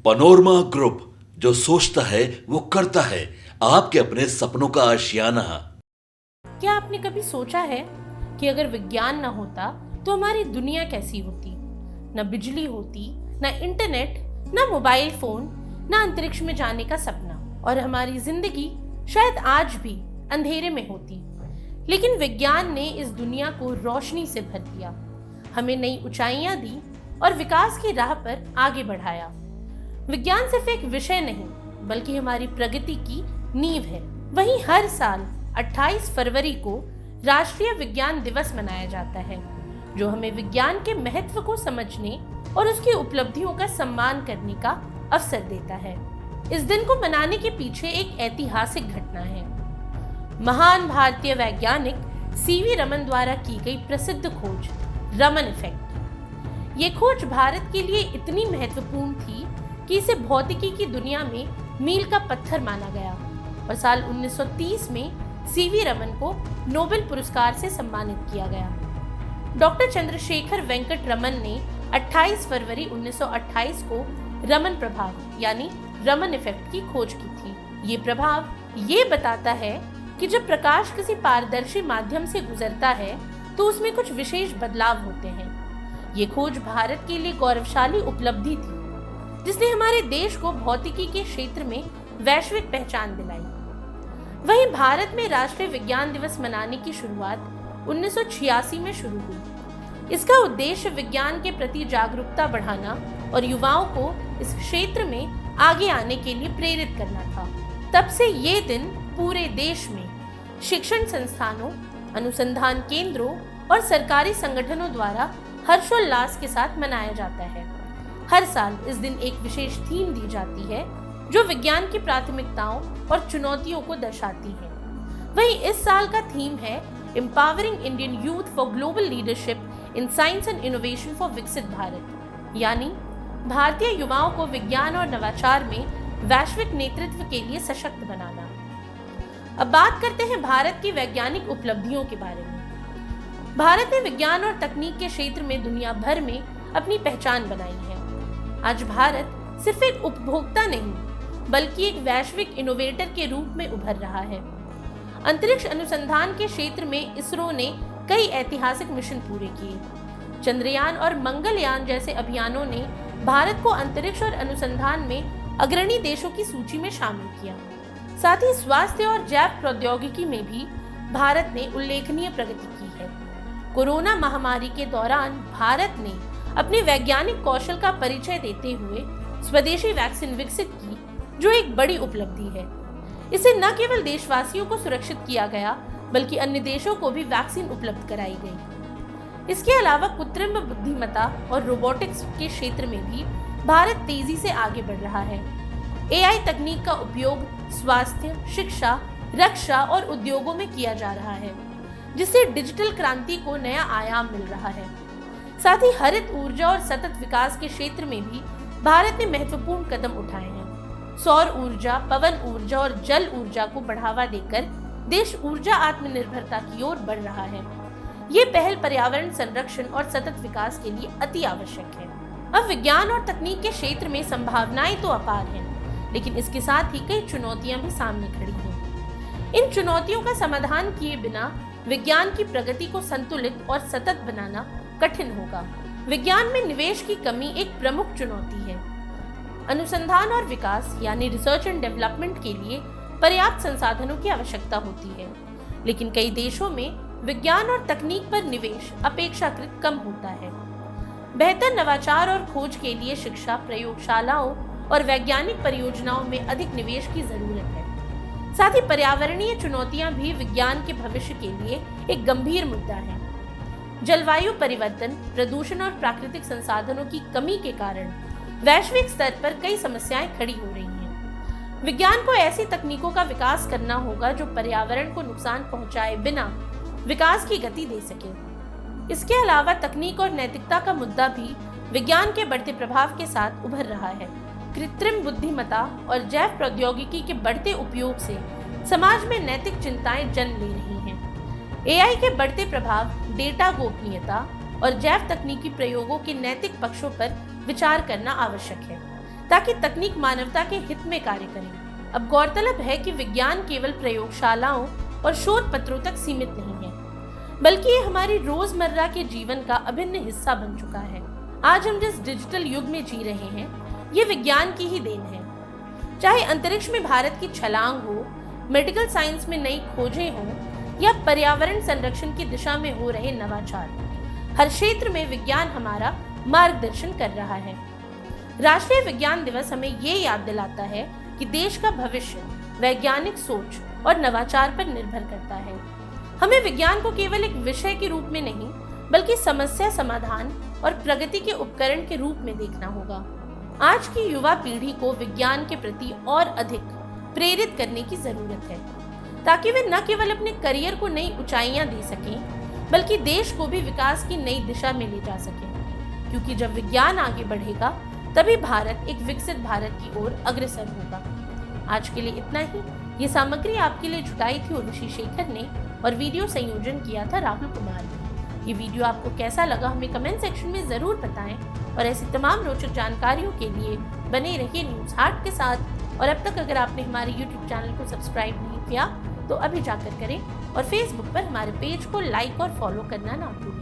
Panorama group, जो सोचता है वो करता है। आपके अपने सपनों का आशियाना। क्या आपने कभी सोचा है कि अगर विज्ञान ना होता तो हमारी दुनिया कैसी होती? न बिजली होती, न इंटरनेट, न मोबाइल फोन, न अंतरिक्ष में जाने का सपना, और हमारी जिंदगी शायद आज भी अंधेरे में होती। लेकिन विज्ञान ने इस दुनिया को रोशनी से भर दिया, हमें नई ऊंचाइयां दी और विकास की राह पर आगे बढ़ाया। विज्ञान सिर्फ एक विषय नहीं, बल्कि हमारी प्रगति की नींव है। वहीं हर साल 28 फरवरी को राष्ट्रीय विज्ञान दिवस मनाया जाता है, जो हमें विज्ञान के महत्व को समझने और उसकी उपलब्धियों का सम्मान करने का अवसर देता है। इस दिन को मनाने के पीछे एक ऐतिहासिक घटना है। महान भारतीय वैज्ञानिक सीवी रमन द्वारा की गई प्रसिद्ध खोज रमन इफेक्ट। ये खोज भारत के लिए इतनी महत्वपूर्ण थी कि इसे भौतिकी की दुनिया में मील का पत्थर माना गया और साल 1930 में सीवी रमन को नोबेल पुरस्कार से सम्मानित किया गया। डॉक्टर चंद्रशेखर वेंकट रमन ने 28 फरवरी 1928 को रमन प्रभाव यानी रमन इफेक्ट की खोज की थी। ये प्रभाव ये बताता है कि जब प्रकाश किसी पारदर्शी माध्यम से गुजरता है तो उसमें कुछ विशेष बदलाव होते हैं। ये खोज भारत के लिए गौरवशाली उपलब्धि थी, जिसने हमारे देश को भौतिकी के क्षेत्र में वैश्विक पहचान दिलाई। वहीं भारत में राष्ट्रीय विज्ञान दिवस मनाने की शुरुआत 1986 में शुरू हुई। इसका उद्देश्य विज्ञान के प्रति जागरूकता बढ़ाना और युवाओं को इस क्षेत्र में आगे आने के लिए प्रेरित करना था। तब से ये दिन पूरे देश में शिक्षण संस्थानों, अनुसंधान केंद्रों और सरकारी संगठनों द्वारा हर्षोल्लास के साथ मनाया जाता है। हर साल इस दिन एक विशेष थीम दी जाती है, जो विज्ञान की प्राथमिकताओं और चुनौतियों को दर्शाती है। वहीं इस साल का थीम है empowering Indian youth for global leadership in science and innovation for विकसित भारत, यानी भारतीय युवाओं को विज्ञान और नवाचार में वैश्विक नेतृत्व के लिए सशक्त बनाना। अब बात करते हैं भारत की वैज्ञानिक उपलब्धियों के बारे में। भारत ने विज्ञान और तकनीक के क्षेत्र में दुनिया भर में अपनी पहचान बनाई है। आज भारत सिर्फ एक उपभोक्ता नहीं, बल्कि एक वैश्विक इनोवेटर के रूप में उभर रहा है। अंतरिक्ष अनुसंधान के क्षेत्र में इसरो ने कई ऐतिहासिक मिशन पूरे किए। चंद्रयान और मंगलयान जैसे अभियानों ने भारत को अंतरिक्ष और अनुसंधान में अग्रणी देशों की सूची में शामिल किया। साथ ही स्वास्थ्य और जैव प्रौद्योगिकी में भी भारत ने उल्लेखनीय प्रगति की है। कोरोना महामारी के दौरान भारत ने अपने वैज्ञानिक कौशल का परिचय देते हुए स्वदेशी वैक्सीन विकसित की, जो एक बड़ी उपलब्धि है। इसे न केवल देशवासियों को सुरक्षित किया गया, बल्कि अन्य देशों को भी वैक्सीन उपलब्ध कराई गई। इसके अलावा कृत्रिम बुद्धिमत्ता और रोबोटिक्स के क्षेत्र में भी भारत तेजी से आगे बढ़ रहा है। एआई तकनीक का उपयोग स्वास्थ्य, शिक्षा, रक्षा और उद्योगों में किया जा रहा है, जिससे डिजिटल क्रांति को नया आयाम मिल रहा है। साथ ही हरित ऊर्जा और सतत विकास के क्षेत्र में भी भारत ने महत्वपूर्ण कदम उठाए हैं। सौर ऊर्जा, पवन ऊर्जा और जल ऊर्जा को बढ़ावा देकर देश ऊर्जा आत्मनिर्भरता की ओर बढ़ रहा है। ये पहल पर्यावरण संरक्षण और सतत विकास के लिए अति आवश्यक है। अब विज्ञान और तकनीक के क्षेत्र में संभावनाएं तो अपार हैं, लेकिन इसके साथ ही कई चुनौतियां भी सामने खड़ी हैं। इन चुनौतियों का समाधान किए बिना विज्ञान की प्रगति को संतुलित और सतत बनाना कठिन होगा। विज्ञान में निवेश की कमी एक प्रमुख चुनौती है। अनुसंधान और विकास यानी रिसर्च एंड डेवलपमेंट के लिए पर्याप्त संसाधनों की आवश्यकता होती है, लेकिन कई देशों में विज्ञान और तकनीक पर निवेश अपेक्षाकृत कम होता है। बेहतर नवाचार और खोज के लिए शिक्षा, प्रयोगशालाओं और वैज्ञानिक परियोजनाओं में अधिक निवेश की जरूरत है। साथ ही पर्यावरणीय चुनौतियां भी विज्ञान के भविष्य के लिए एक गंभीर मुद्दा है। जलवायु परिवर्तन, प्रदूषण और प्राकृतिक संसाधनों की कमी के कारण वैश्विक स्तर पर कई समस्याएं खड़ी हो रही हैं। विज्ञान को ऐसी तकनीकों का विकास करना होगा जो पर्यावरण को नुकसान पहुंचाए बिना विकास की गति दे सके। इसके अलावा तकनीक और नैतिकता का मुद्दा भी विज्ञान के बढ़ते प्रभाव के साथ उभर रहा है। कृत्रिम बुद्धिमत्ता और जैव प्रौद्योगिकी के बढ़ते उपयोग से समाज में नैतिक चिंताएं जन्म ले रही हैं। एआई के बढ़ते प्रभाव, डेटा गोपनीयता और जैव तकनीकी प्रयोगों के नैतिक पक्षों पर विचार करना आवश्यक है। ताकि तकनीक मानवता के हित में कार्य करे। अब गौरतलब है कि विज्ञान केवल प्रयोगशालाओं और शोध पत्रों तक सीमित नहीं है, बल्कि ये हमारी रोजमर्रा के जीवन का अभिन्न हिस्सा बन चुका है। आज हम जिस डिजिटल युग में जी रहे हैं, ये विज्ञान की ही देन है। चाहे अंतरिक्ष में भारत की छलांग हो, मेडिकल साइंस में नई खोजें हों या पर्यावरण संरक्षण की दिशा में हो रहे नवाचार, हर क्षेत्र में विज्ञान हमारा मार्गदर्शन कर रहा है। राष्ट्रीय विज्ञान दिवस हमें ये याद दिलाता है कि देश का भविष्य वैज्ञानिक सोच और नवाचार पर निर्भर करता है। हमें विज्ञान को केवल एक विषय के रूप में नहीं, बल्कि समस्या समाधान और प्रगति के उपकरण के रूप में देखना होगा। आज की युवा पीढ़ी को विज्ञान के प्रति और अधिक प्रेरित करने की जरूरत है, ताकि वे न केवल अपने करियर को नई ऊंचाइयां दे सकें, बल्कि देश को भी विकास की नई दिशा में ले जा सकें। क्योंकि जब विज्ञान आगे बढ़ेगा, तभी भारत एक विकसित भारत की ओर अग्रसर होगा। आज के लिए इतना ही। ये सामग्री आपके लिए जुटाई थी उर्वशी शेखर ने और वीडियो संयोजन किया था राहुल कुमार ने। ये वीडियो आपको कैसा लगा हमें कमेंट सेक्शन में जरूर बताएं और ऐसी तमाम रोचक जानकारियों के लिए बने रहिए न्यूज़ हाट के साथ। और अब तक अगर आपने हमारे YouTube चैनल को सब्सक्राइब नहीं किया तो अभी जाकर करें और Facebook पर हमारे पेज को लाइक और फॉलो करना ना भूलें।